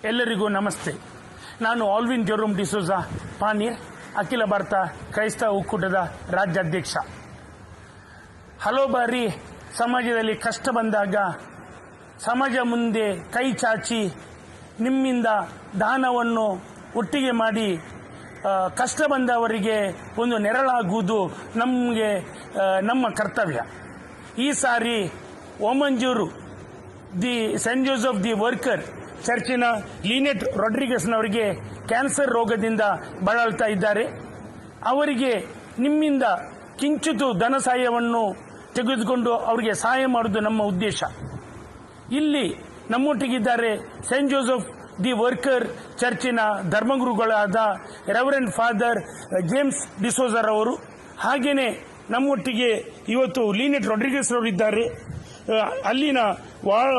ಎಲ್ಲರಿಗೂ ನಮಸ್ತೆ. ನಾನು ಆಲ್ವಿನ್ ಜೆರೋಮ್ ಡಿಸೋಜಾ ಪಾನೀರ್, ಅಖಿಲ ಭಾರತ ಕ್ರೈಸ್ತವ ಒಕ್ಕೂಟದ ರಾಜ್ಯಾಧ್ಯಕ್ಷ. ಹಲವು ಬಾರಿ ಸಮಾಜದಲ್ಲಿ ಕಷ್ಟ ಬಂದಾಗ ಸಮಾಜ ಮುಂದೆ ಕೈ ಚಾಚಿ ನಿಮ್ಮಿಂದ ದಾನವನ್ನು ಒಟ್ಟಿಗೆ ಮಾಡಿ ಕಷ್ಟ ಬಂದವರಿಗೆ ಒಂದು ನೆರಳಾಗುವುದು ನಮ್ಮ ಕರ್ತವ್ಯ. ಈ ಸಾರಿ ಓಮಂಜೂರು the saint Joseph the worker ಚರ್ಚಿನ ಲೀನೆಟ್ ರೊಡ್ರಿಗಸ್ನವರಿಗೆ ಕ್ಯಾನ್ಸರ್ ರೋಗದಿಂದ ಬಳಲ್ತಾ ಇದ್ದಾರೆ. ಅವರಿಗೆ ನಿಮ್ಮಿಂದ ಕಿಂಚಿತು ಧನ ಸಹಾಯವನ್ನು ತೆಗೆದುಕೊಂಡು ಅವರಿಗೆ ಸಹಾಯ ಮಾಡುವುದು ನಮ್ಮ ಉದ್ದೇಶ. ಇಲ್ಲಿ ನಮ್ಮೊಟ್ಟಿಗಿದ್ದಾರೆ ಸೆಂಟ್ ಜೋಸೆಫ್ ದಿ ವರ್ಕರ್ ಚರ್ಚಿನ ಧರ್ಮಗುರುಗಳಾದ ರೆವರೆಂಡ್ ಫಾದರ್ ಜೇಮ್ಸ್ ಡಿಸೋಜರ್ ಅವರು. ಹಾಗೇನೆ ನಮ್ಮೊಟ್ಟಿಗೆ ಇವತ್ತು ಲೀನೆಟ್ ರೊಡ್ರಿಗಸ್ ಅವರು ಇದ್ದಾರೆ. ಅಲ್ಲಿನ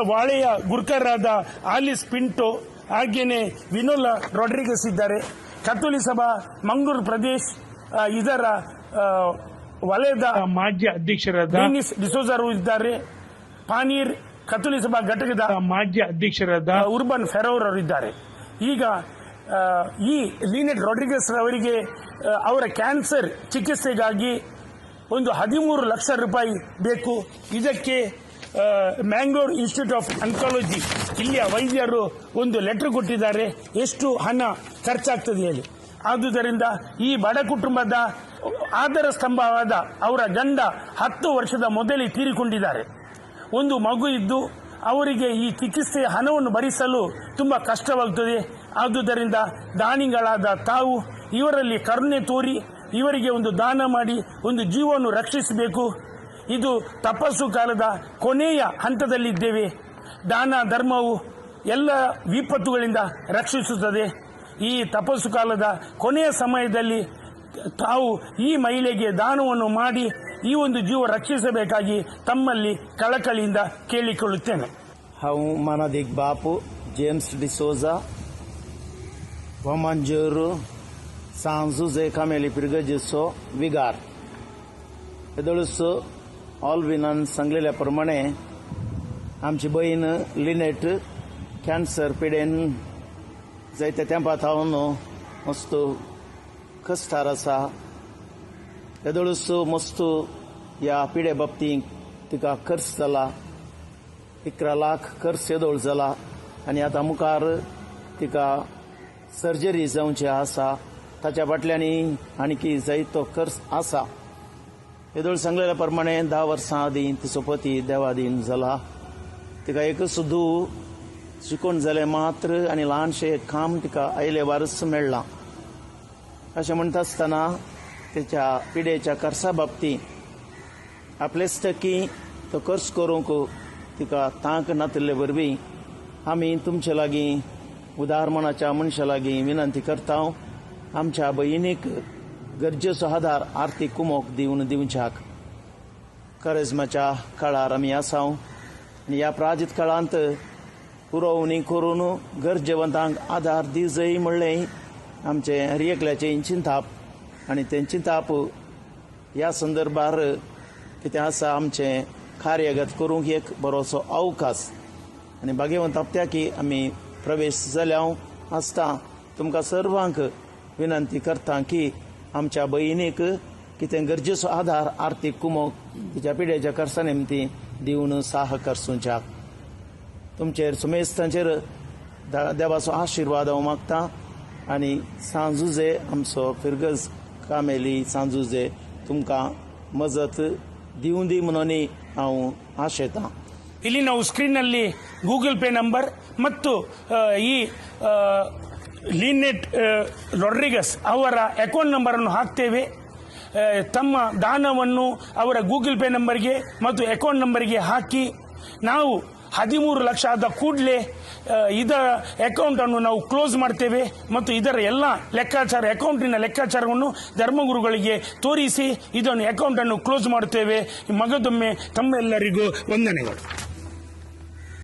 ವಾಳೆಯ ಗುರ್ಕರಾದ ಆಲಿಸ್ ಪಿಂಟೋ, ಹಾಗೇನೆ ವಿನೋಲಾ ರೊಡ್ರಿಗಸ್ ಇದ್ದಾರೆ. ಕತ್ತೋಲಿಕ ಸಭಾ ಮಂಗಳೂರು ಪ್ರದೇಶ್ ಇದರ ವಲಯದ ಮಾಜಿ ಅಧ್ಯಕ್ಷರಾದ ಡೇನಿಸ್ ಡಿಸೋಜರ್ ಇದ್ದಾರೆ. ಪಾನೀರ್ ಕತ್ತೋಲಿಕ ಸಭಾ ಘಟಕದ ಮಾಜಿ ಅಧ್ಯಕ್ಷರಾದ ಉರ್ಬನ್ ಫೆರೋರ್ ಅವರು ಇದ್ದಾರೆ. ಈಗ ಈ ಲೀನೆಟ್ ರೊಡ್ರಿಗಸ್ ಅವರಿಗೆ ಅವರ ಕ್ಯಾನ್ಸರ್ ಚಿಕಿತ್ಸೆಗಾಗಿ ಒಂದು 13 ಲಕ್ಷ ರೂಪಾಯಿ ಬೇಕು. ಇದಕ್ಕೆ ಮ್ಯಾಂಗ್ಳೂರ್ ಇನ್ಸ್ಟಿಟ್ಯೂಟ್ ಆಫ್ ಆಂಕಾಲಜಿ ಇಲ್ಲಿಯ ವೈದ್ಯರು ಒಂದು ಲೆಟರ್ ಕೊಟ್ಟಿದ್ದಾರೆ, ಎಷ್ಟು ಹಣ ಖರ್ಚಾಗ್ತದೆ ಹೇಳಿ. ಆದುದರಿಂದ ಈ ಬಡ ಕುಟುಂಬದ ಆಧಾರ ಸ್ತಂಭವಾದ ಅವರ ಗಂಡ 10 ವರ್ಷದ ಮೊದಲೇ ತೀರಿಕೊಂಡಿದ್ದಾರೆ. ಒಂದು ಮಗು ಇದ್ದು ಅವರಿಗೆ ಈ ಚಿಕಿತ್ಸೆಯ ಹಣವನ್ನು ಭರಿಸಲು ತುಂಬಾ ಕಷ್ಟವಾಗುತ್ತದೆ. ಆದುದರಿಂದ ದಾನಿಗಳಾದ ತಾವು ಇವರಲ್ಲಿ ಕರುಣೆ ತೋರಿ ಇವರಿಗೆ ಒಂದು ದಾನ ಮಾಡಿ ಒಂದು ಜೀವವನ್ನು ರಕ್ಷಿಸಬೇಕು. ಇದು ತಪಸ್ಸು ಕಾಲದ ಕೊನೆಯ ಹಂತದಲ್ಲಿದ್ದೇವೆ. ದಾನ ಧರ್ಮವು ಎಲ್ಲ ವಿಪತ್ತುಗಳಿಂದ ರಕ್ಷಿಸುತ್ತದೆ. ಈ ತಪಸ್ಸು ಕಾಲದ ಕೊನೆಯ ಸಮಯದಲ್ಲಿ ತಾವು ಈ ಮಹಿಳೆಗೆ ದಾನವನ್ನು ಮಾಡಿ ಈ ಒಂದು ಜೀವ ರಕ್ಷಿಸಬೇಕಾಗಿ ತಮ್ಮಲ್ಲಿ ಕಳಕಳಿಯಿಂದ ಕೇಳಿಕೊಳ್ಳುತ್ತೇನೆ. ಹಾವು ಮನದಿಗ್ ಬಾಪು ಜೇಮ್ಸ್ ಡಿಸೋಜಾ ವಮಂಜೂರು सांजुजे कामेली पिरगजिसो विगार येदळुसो ऑलविनान सांगलेल्याप्रमाणे आमची बहीण लिनेट कॅन्सर पिडेन जायत्या तेंपात हांव मस्त कस्तार आसा. येदळुसो मस्त ह्या पिडे बाबतींत तिका खर्च जाला. 11 लाख खर्च येदोळ जाला आनी आतां मुखार तिका सर्जरी जावची आसा. ताच्या फाटल्यानी आणखी जायतो खर्च आसा. येदोळ सांगलेल्या प्रमाणे 10 वर्सां आदीं तिचो पती देवादीन जाला. तिका एकच धूव शिकून जालें मात्र आनी ल्हानशें काम तिका आयले वारस मेळ्ळां. अशें म्हणटा आसतना तिच्या पिडेच्या खर्चा बाबतींत आपलेच टक्की तो खर्च करूंक तिका तांक नातिल्ले वरवीं आमी तुमचे लागीं उदार मनाच्या मनशा लागीं विनंती करता. आमच्या भयणीक गरजेचो आधार आर्थीक कुमोक दिवच्याक करिज्माच्या काळार आमी आसा. आनी ह्या प्राजीत काळांत पुरवणी करून गरजेवंतांक आधार दिवजय म्हणलें आमचे हर एकल्याचें चिंताप. आनी तें चिंताप ह्या संदर्भार कितें आसा आमचें कार्यगत करूंक एक बरोसो अवकाश. आनी भाग्यवंत हप्त्याकी आमी प्रवेश जाल्या आसता. तुमकां सर्वांक विनंती करता की आमच्या भयणीक कितें गरजेचो आधार आर्थीक कुमोक तिच्या पिड्याच्या खर्चा निमती दिवन साह करसूंच्याक तुमचेर सुमेस्तांचेर देवाचो आशिर्वाद हांव मागता. आनी सांजुजे आमचो फिरगज कामेली सांजुजे तुमकां मजत दिवं दी म्हणून हांव आशेतां. ಇಲ್ಲಿ ನಾವು ಸ್ಕ್ರೀನ್ನಲ್ಲಿ ಗೂಗಲ್ ಪೇ ನಂಬರ್ ಮತ್ತು ಈ ಲೀನೆಟ್ ರೊಡ್ರಿಗಸ್ ಅವರ ಅಕೌಂಟ್ ನಂಬರ್ ಅನ್ನು ಹಾಕ್ತೇವೆ. ತಮ್ಮ ದಾನವನ್ನು ಅವರ ಗೂಗಲ್ ಪೇ ನಂಬರ್ಗೆ ಮತ್ತು ಅಕೌಂಟ್ ನಂಬರ್ಗೆ ಹಾಕಿ ನಾವು 13 ಲಕ್ಷ ಆದ ಕೂಡಲೇ ಇದರ ಅಕೌಂಟ್ ಅನ್ನು ನಾವು ಕ್ಲೋಸ್ ಮಾಡ್ತೇವೆ ಮತ್ತು ಇದರ ಎಲ್ಲ ಅಕೌಂಟಿನ ಲೆಕ್ಕಾಚಾರವನ್ನು ಧರ್ಮಗುರುಗಳಿಗೆ ತೋರಿಸಿ ಇದನ್ನು ಅಕೌಂಟ್ ಅನ್ನು ಕ್ಲೋಸ್ ಮಾಡುತ್ತೇವೆ. ಮಗದೊಮ್ಮೆ ತಮ್ಮೆಲ್ಲರಿಗೂ ವಂದನೆಗಳು.